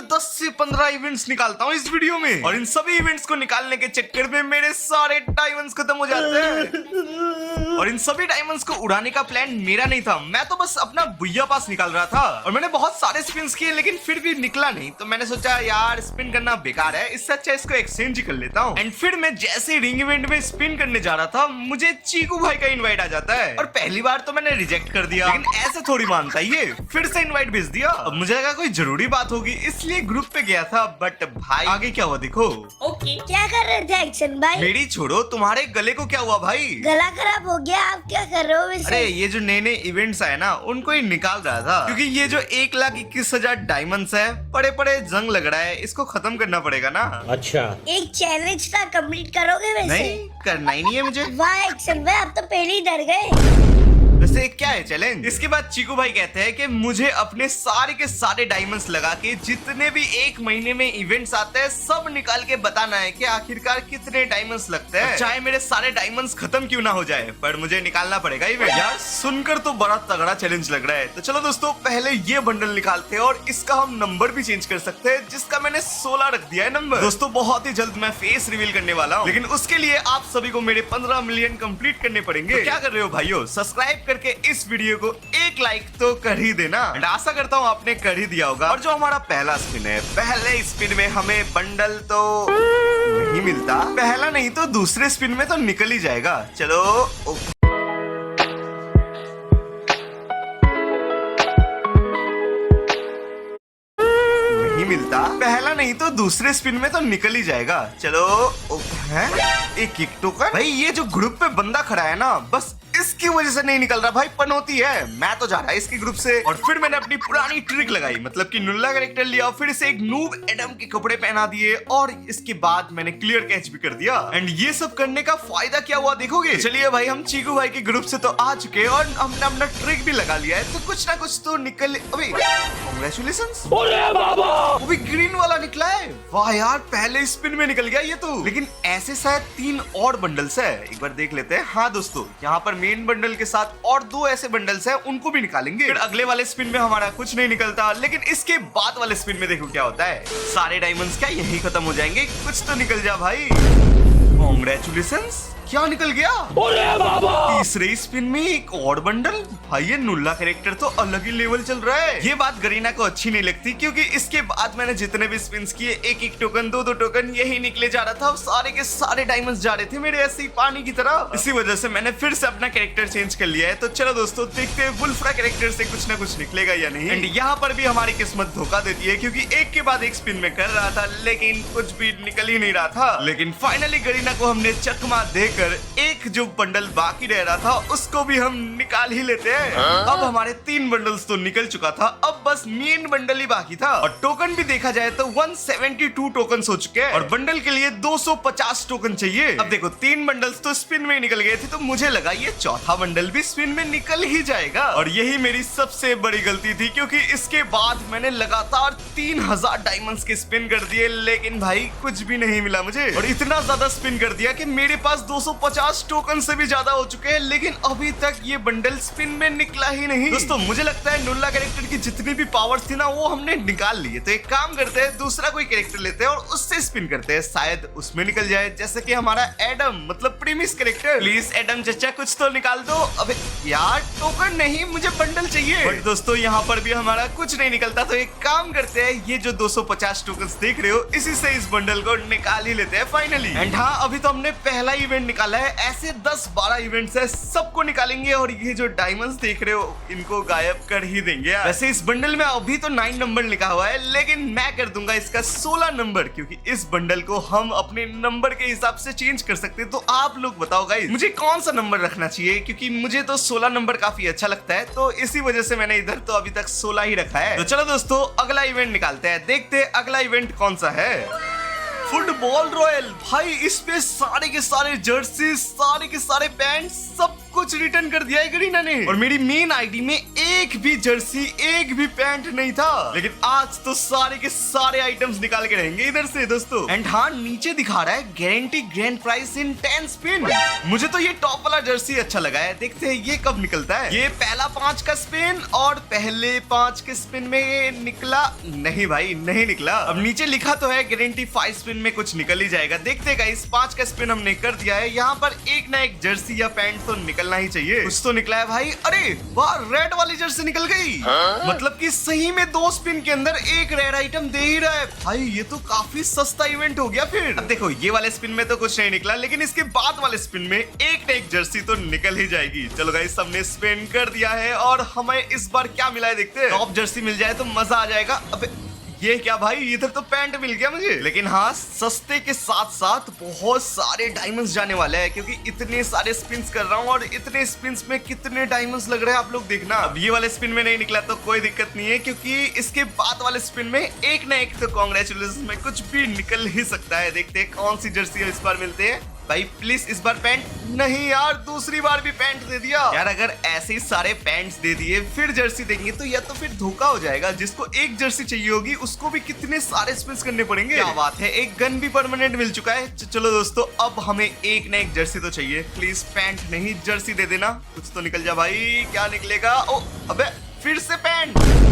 10 से 15 इवेंट्स निकालता हूँ इस वीडियो में, और इन सभी इवेंट्स को निकालने के चक्कर में मेरे सारे डायमंड्स खत्म हो जाते हैं। और इन सभी डायमंड्स को उड़ाने का प्लान मेरा नहीं था, मैं तो बस अपना भैया पास निकाल रहा था। और मैंने बहुत सारे स्पिन्स किए लेकिन फिर भी निकला नहीं, तो मैंने सोचा यार स्पिन करना बेकार है, इससे अच्छा इसको एक्सचेंज ही कर लेता हूँ। एंड फिर मैं जैसे रिंग इवेंट में स्पिन करने जा रहा था, मुझे चीकू भाई का इनवाइट आ जाता है। और पहली बार तो मैंने रिजेक्ट कर दिया, लेकिन ऐसे थोड़ी मानता ये, फिर से इनवाइट भेज दिया। अब मुझे लगा कोई जरूरी बात होगी इसलिए ग्रुप पे गया था, बट भाई आगे क्या हुआ देखो। ओके, क्या कर रहे थे एक्शन भाई? मेरी छोड़ो, तुम्हारे गले को क्या हुआ भाई? गला खराब हो गया, आप क्या कर रहे हो वैसे? अरे ये जो नए नए इवेंट्स आए ना, उनको ही निकाल रहा था, क्योंकि ये जो 1,21,000 डायमंड्स है, पड़े पड़े जंग लग रहा है, इसको खत्म करना पड़ेगा ना। अच्छा, एक चैलेंज था, कंप्लीट करोगे वैसे? नहीं करना ही नहीं है मुझे। वाह एक्शन भाई, आप तो पहले ही डर गए। वैसे क्या है चैलेंज? इसके बाद चीकू भाई कहते हैं कि मुझे अपने सारे के सारे डायमंड्स लगा के जितने भी एक महीने में इवेंट्स आते हैं सब निकाल के बताना है कि आखिरकार कितने डायमंड्स लगते हैं, चाहे मेरे सारे डायमंड्स खत्म क्यों ना हो जाए, पर मुझे निकालना पड़ेगा इवेंट। यार सुनकर तो बड़ा तगड़ा चैलेंज लग रहा है। तो चलो दोस्तों, पहले ये बंडल निकालते हैं और इसका हम नंबर भी चेंज कर सकते हैं, जिसका मैंने 16 रख दिया है नंबर। दोस्तों बहुत ही जल्द मैं फेस रिवील करने वाला हूँ, लेकिन उसके लिए आप सभी को मेरे 15 मिलियन कंप्लीट करने पड़ेंगे। तो क्या कर रहे हो भाइयों, सब्सक्राइब करके इस वीडियो को एक लाइक तो कर ही देना। एंड आशा करता हूँ आपने कर ही दिया होगा। और जो हमारा पहला स्पिन है, पहले स्पिन में हमें बंडल तो नहीं मिलता, पहला नहीं तो दूसरे स्पिन में तो निकल ही जाएगा। चलो मिलता, पहला नहीं तो दूसरे स्पिन में तो निकल ही जाएगा। चलो है एक किक टोकन। भाई ये जो ग्रुप पे बंदा खड़ा है ना, बस इसकी वजह से नहीं निकल रहा भाई, पनौती है। मैं तो जा रहा है इसके ग्रुप से। और फिर मैंने अपनी पुरानी ट्रिक लगाई, मतलब कि नुल्ला कैरेक्टर लिया, फिर इसे एक नूब एडम के कपड़े पहना दिए, और इसके बाद मैंने क्लियर कैच भी कर दिया। एंड ये सब करने का फायदा क्या हुआ देखोगे। चलिए भाई, हम चीकू भाई के ग्रुप से तो आ चुके हैं और हमने अपना ट्रिक भी लगा लिया है, तो कुछ ना कुछ तो निकल। अबे कांग्रेचुलेशंस, वो भी ग्रीन वाला निकला है। वाह यार, पहले स्पिन में निकल गया ये तो। लेकिन ऐसे शायद 3 और बंडल्स है, एक बार देख लेते हैं। हाँ दोस्तों, यहाँ पर मेन बंडल के साथ और 2 ऐसे बंडल्स हैं, उनको भी निकालेंगे। फिर अगले वाले स्पिन में हमारा कुछ नहीं निकलता, लेकिन इसके बाद वाले स्पिन में देखो क्या होता है। सारे डायमंड्स क्या यही खत्म हो जाएंगे? कुछ तो निकल जा भाई। कांग्रेचुलेशंस, क्या निकल गया? तीसरे स्पिन में एक और बंडल। भाई ये नुल्ला कैरेक्टर तो अलग ही लेवल चल रहा है। ये बात गरीना को अच्छी नहीं लगती, क्योंकि इसके बाद मैंने जितने भी स्पिन्स किए, एक एक टोकन 2-2 टोकन यही निकले जा रहा था। सारे के सारे डायमंड्स जा रहे थे मेरे ऐसे ही पानी की तरह। इसी वजह से मैंने फिर से अपना कैरेक्टर चेंज कर लिया है। तो चलो दोस्तों, देखते हैं वुल्फ्रा कैरेक्टर से कुछ ना कुछ निकलेगा या नहीं। एंड यहाँ पर भी हमारी किस्मत धोखा देती है, क्योंकि एक के बाद एक स्पिन में कर रहा था, लेकिन कुछ भी निकल ही नहीं रहा था। लेकिन फाइनली गरीना को हमने चकमा देकर एक जो बंडल बाकी रह रहा था उसको भी हम निकाल ही लेते हैं। अब हमारे 3 बंडल्स तो निकल चुका था, अब बस मेन बंडल ही बाकी था। और टोकन भी देखा जाए तो 172 टोकन हो चुके हैं, और बंडल के लिए 250 टोकन चाहिए। अब देखो 3 बंडल्स तो स्पिन में निकल गए थे, तो मुझे लगा ये चौथा बंडल भी स्पिन में निकल ही जाएगा। और यही मेरी सबसे बड़ी गलती थी, क्योंकि इसके बाद मैंने लगातार 3000 डायमंड्स के स्पिन कर दिए, लेकिन भाई कुछ भी नहीं मिला मुझे। और इतना ज्यादा स्पिन कर दिया कि मेरे पास 250 टोकन से भी ज्यादा हो चुके हैं, लेकिन अभी तक ये बंडल स्पिन में निकला ही नहीं। दोस्तों मुझे लगता है नुल्ला कैरेक्टर की जितनी भी पावर्स थी ना, वो हमने निकाल लिए। तो एक काम करते हैं, दूसरा कोई कैरेक्टर लेते हैं और उससे स्पिन करते हैं, शायद उसमें निकल जाए। जैसे कि हमारा एडम, मतलब प्रीमिस कैरेक्टर। प्लीज एडम चचा कुछ तो निकाल दो। अबे यार टोकन नहीं, मुझे बंडल चाहिए। बट दोस्तों यहाँ पर भी हमारा कुछ नहीं निकलता, तो एक काम करते हैं, ये जो 250 टोकन देख रहे हो, इसी से इस बंडल को निकाल ही लेते हैं फाइनली। एंड हाँ, अभी तो हमने पहला इवेंट निकाला है, ऐसे 10-12 इवेंट्स है, सबको निकालेंगे और ये जो डायमंड्स देख रहे हो इनको गायब कर ही देंगे। वैसे इस बंडल में अभी तो 9 नंबर लिखा हुआ है, लेकिन मैं कर दूंगा इसका 16 नंबर, क्योंकि इस बंडल को हम अपने नंबर के हिसाब से चेंज कर सकते हैं। तो आप लोग बताओ गाइस, मुझे कौन सा नंबर रखना चाहिए? क्योंकि मुझे तो 16 नंबर काफी अच्छा लगता है, तो इसी वजह से मैंने इधर तो अभी तक 16 ही रखा है। तो चलो दोस्तों, अगला इवेंट निकालते हैं, देखते हैं अगला इवेंट कौन सा है। Football royal. भाई इस पे सारे के सारे जर्सी, सारे के सारे पैंट, सब कुछ रिटर्न कर दिया है गरीना ने। और मेरी मेन आईडी में एक भी जर्सी, एक भी पैंट नहीं था, लेकिन आज तो सारे के सारे आइटम्स निकाल के रहेंगे इधर से दोस्तों। एंड हाँ, नीचे दिखा रहा है guarantee grand price in 10 spin. मुझे तो ये टॉप वाला जर्सी अच्छा लगा है, देखते हैं ये कब निकलता है। ये पहला 5 का स्पिन, और पहले 5 के स्पिन में ये निकला नहीं भाई, नहीं निकला। अब नीचे लिखा तो है गारंटी 5 स्पिन में कुछ निकल ही जाएगा। देखते हैं गाइस, 5 का स्पिन हमने कर दिया है। यहाँ पर एक ना एक जर्सी या पैंट तो निकलना ही चाहिए। कुछ तो निकला है भाई। अरे वाह, रेड वाली जर्सी निकल गई। मतलब कि सही में 2 स्पिन के अंदर एक रेड आइटम दे ही रहा है भाई। ये तो काफी सस्ता इवेंट हो गया फिर। अब देखो, ये वाले स्पिन में तो कुछ नहीं निकला, लेकिन इसके बाद वाले स्पिन में एक ना एक जर्सी तो निकल ही जाएगी। चलो गाइस, हमने स्पिन कर दिया है और हमें इस बार क्या मिला है देखते हैं। टॉप जर्सी मिल जाए तो मजा आ जाएगा। अबे ये क्या भाई, इधर तो पैंट मिल गया मुझे। लेकिन हाँ, सस्ते के साथ साथ बहुत सारे डायमंड्स जाने वाले हैं, क्योंकि इतने सारे स्पिन्स कर रहा हूँ और इतने स्पिन्स में कितने डायमंड्स लग रहे हैं आप लोग देखना। अब ये वाले स्पिन में नहीं निकला तो कोई दिक्कत नहीं है, क्योंकि इसके बाद वाले स्पिन में एक ना एक तो कांग्रेचुलेशन में कुछ भी निकल ही सकता है। देखते हैं कौन सी जर्सी इस बार मिलते हैं। भाई प्लीज इस बार पैंट नहीं यार, दूसरी बार भी पैंट दे दिया यार। अगर ऐसे ही सारे पैंट्स दे दिए फिर जर्सी देंगे तो या तो फिर धोखा हो जाएगा। जिसको एक जर्सी चाहिए होगी उसको भी कितने सारे स्पिन्स करने पड़ेंगे। क्या बात है, एक गन भी परमानेंट मिल चुका है। चलो दोस्तों, अब हमें एक ना एक जर्सी तो चाहिए। प्लीज पैंट नहीं, जर्सी दे देना। कुछ तो निकल जा भाई, क्या निकलेगा। ओ अबे, फिर से पैंट।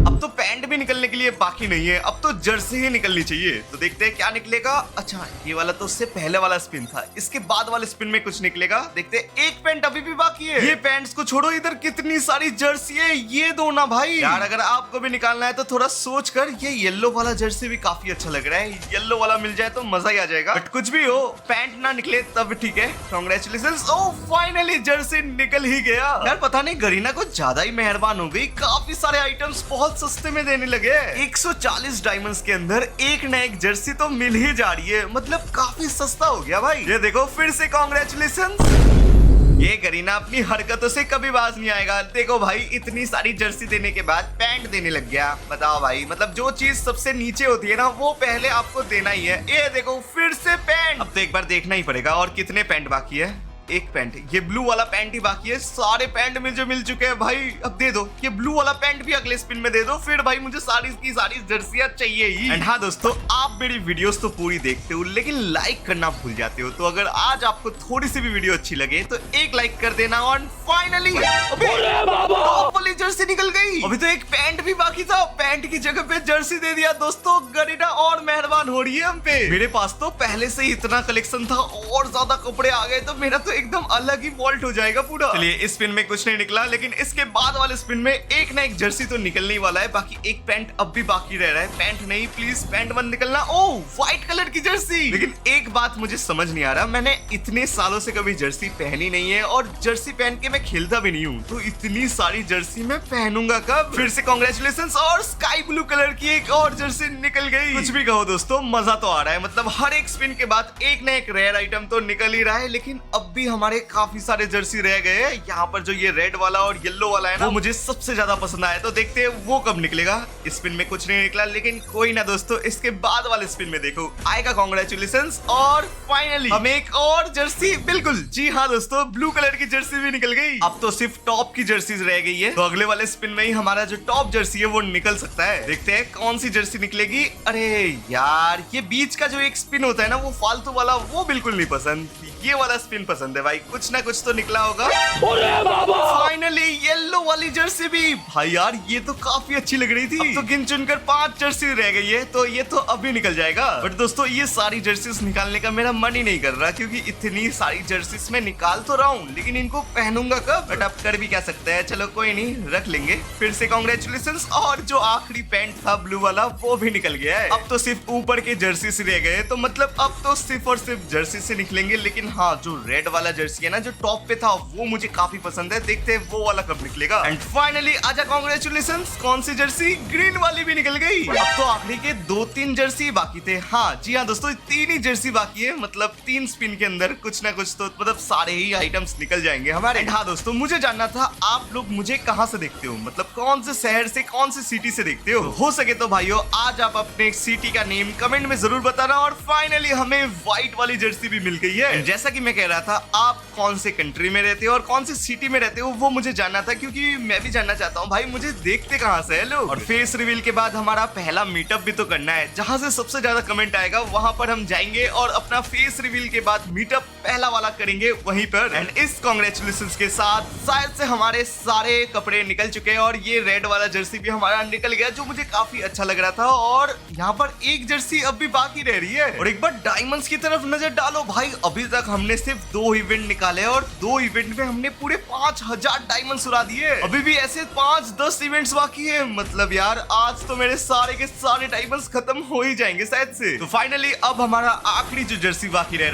अब तो पैंट भी निकलने के लिए बाकी नहीं है, अब तो जर्सी ही निकलनी चाहिए। तो देखते हैं क्या निकलेगा। अच्छा, ये वाला तो उससे पहले वाला स्पिन था, इसके बाद वाले स्पिन में कुछ निकलेगा। देखते हैं, एक पैंट अभी भी बाकी है। ये पैंट्स को छोड़ो, इधर कितनी सारी जर्सी है, ये दो ना भाई। यार अगर आपको भी निकालना है तो थोड़ा सोच कर। ये येलो वाला जर्सी भी काफी अच्छा लग रहा है, येलो वाला मिल जाए तो मजा ही आ जाएगा। बट कुछ भी हो, पैंट ना निकले तब ठीक है। कांग्रेचुलेशंस, ओह फाइनली जर्सी निकल ही गया। यार पता नहीं, गरीना कुछ ज्यादा ही मेहरबान हो गई, काफी सारे आइटम्स बहुत सस्ते में देने लगे। 140 डायमंड्स के अंदर एक ना एक जर्सी तो मिल ही जा रही है, मतलब काफी सस्ता हो गया भाई। ये देखो, फिर से कांग्रेचुलेशंस। ये गरीना अपनी हरकतों से कभी बाज नहीं आएगा। देखो भाई, इतनी सारी जर्सी देने के बाद पैंट देने लग गया। बताओ भाई, मतलब जो चीज सबसे नीचे होती है ना, वो पहले आपको देना ही है। ये देखो, फिर से पैंट। अब तो एक बार देखना ही पड़ेगा। और कितने पैंट बाकी है? एक पैंट, ये ब्लू वाला पैंट ही बाकी है। सारे पैंट मुझे मिल चुके हैं भाई। अब दे दो ये ब्लू वाला पैंट भी, अगले स्पिन में दे दो, फिर भाई मुझे सारी की सारी जर्सियां चाहिए ही। एंड हाँ दोस्तों, आप मेरी वीडियोस तो पूरी देखते हो, लेकिन लाइक करना भूल जाते हो। तो अगर आज आपको थोड़ी सी भी वीडियो अच्छी लगे तो एक लाइक कर देना। और फाइनली टॉप वाली जर्सी निकल गई। अभी तो एक पैंट भी बाकी था, पैंट की जगह पे जर्सी दे दिया। दोस्तों, गरीना और मेहरबान हो रही है हम पे। मेरे पास तो पहले से ही इतना कलेक्शन था, और ज्यादा कपड़े आ गए तो मेरा तो एकदम अलग ही वॉल्ट हो जाएगा पूरा। चलिए, इस स्पिन में कुछ नहीं निकला, लेकिन इसके बाद वाले स्पिन में एक ना एक जर्सी तो निकलने वाला है। बाकी एक पैंट अब भी बाकी रह रहा है। पैंट नहीं, प्लीज पैंट मत निकलना। ओह, व्हाइट कलर की जर्सी। लेकिन एक बात मुझे समझ नहीं आ रहा, मैंने इतने सालों से कभी जर्सी पहनी नहीं है, और जर्सी पहन के मैं खेलता भी नहीं हूँ, तो इतनी सारी जर्सी मैं पहनूंगा कब। फिर से कांग्रेचुलेशंस, और स्काई ब्लू कलर की एक और जर्सी निकल गई। कुछ भी कहो दोस्तों, मजा तो आ रहा है। मतलब हर एक स्पिन के बाद एक ना एक रेयर आइटम तो निकल ही रहा है। लेकिन अब भी हमारे काफी सारे जर्सी रह गए हैं। यहाँ पर जो ये रेड वाला और येलो वाला है ना, वो मुझे सबसे ज्यादा पसंद आया। तो देखते हैं वो कब निकलेगा। इस स्पिन में कुछ नहीं निकला, लेकिन कोई ना दोस्तों, इसके बाद वाले स्पिन में देखो आएगा। कांग्रेचुलेशंस, और फाइनली हमें एक और जर्सी, बिल्कुल जी हाँ दोस्तों, ब्लू कलर की जर्सी भी निकल गई। अब तो सिर्फ टॉप की जर्सीज रह गई है, तो अगले वाले स्पिन में ही हमारा जो टॉप जर्सी है वो निकल सकता है। देखते हैं कौन सी जर्सी निकलेगी। अरे यार, ये बीच का जो एक स्पिन होता है ना, वो फालतू वाला, वो बिल्कुल नहीं पसंद। ये वाला स्पिन पसंद है भाई। कुछ ना कुछ तो निकला होगा। फाइनली येलो वाली जर्सी भी। भाई यार, ये तो काफी अच्छी लग रही थी। अब तो गिन चुनकर 5 जर्सी रह गई है, तो ये तो अभी निकल जाएगा। बट दोस्तों, ये सारी जर्सीज निकालने का मेरा मन ही नहीं कर रहा, क्योंकि इतनी सारी जर्सीज मैं निकाल तो रहा हूँ, लेकिन इनको पहनूंगा कब। बट अब कर भी क्या सकते हैं, चलो कोई नहीं, रख लेंगे। फिर से कांग्रेचुलेशंस, और जो आखिरी पैंट था ब्लू वाला, वो भी निकल गया है। अब तो सिर्फ ऊपर के जर्सी से रह गए, तो मतलब अब तो सिर्फ और सिर्फ जर्सी से निकलेंगे। लेकिन हाँ, जो रेड वाला जर्सी है ना, जो टॉप पे था, वो मुझे काफी पसंद है। देखते हैं वो वाला कब निकलेगा। एंड फाइनली आजा कांग्रेचुलेशंस, कौन सी जर्सी? ग्रीन वाली भी निकल गई। अब तो आखिरी के 2-3 जर्सी बाकी थे। हाँ जी हाँ दोस्तों, 3 ही जर्सी बाकी है। मतलब 3 स्पिन के अंदर कुछ ना कुछ तो मतलब सारे ही आइटम्स निकल जाएंगे हमारे। हाँ दोस्तों, मुझे जानना था आप लोग मुझे कहाँ से देखते हो, मतलब कौन से शहर से, कौन सी सिटी से देखते हो सके तो भाइयों आज आप अपने सिटी का नेम कमेंट में जरूर बताना। और फाइनली हमें व्हाइट वाली जर्सी भी मिल गई है। जैसे जैसा कि मैं कह रहा था, आप कौन से कंट्री में रहते हो और कौन सी सिटी में रहते हो वो मुझे जानना था, क्योंकि मैं भी जानना चाहता हूँ भाई मुझे देखते कहाँ से है लोग। और फेस रिवील के बाद हमारा पहला मीटअप भी तो करना है, जहाँ से सबसे ज्यादा कमेंट आएगा वहाँ पर हम जाएंगे और अपना फेस रिवील के बाद मीटअप पहला वाला करेंगे वहीं पर। एंड इस कांग्रेचुलेशंस के साथ शायद से हमारे सारे कपड़े निकल चुके हैं और ये रेड वाला जर्सी भी हमारा निकल गया, जो मुझे काफी अच्छा लग रहा था। और यहाँ पर एक जर्सी अब भी बाकी रह रही है। और एक बार डायमंड्स की तरफ नजर डालो भाई, अभी तक हमने सिर्फ 2 इवेंट निकाले और 2 इवेंट में हमने पूरे 5000 डायमंड्स उड़ा दिए। अभी भी ऐसे 5-10 इवेंट्स बाकी है। मतलब यार आज तो मेरे सारे के सारे डायमंड्स खत्म हो ही जाएंगे शायद से। तो फाइनली अब हमारा आखिरी जो जर्सी बाकी रह रहा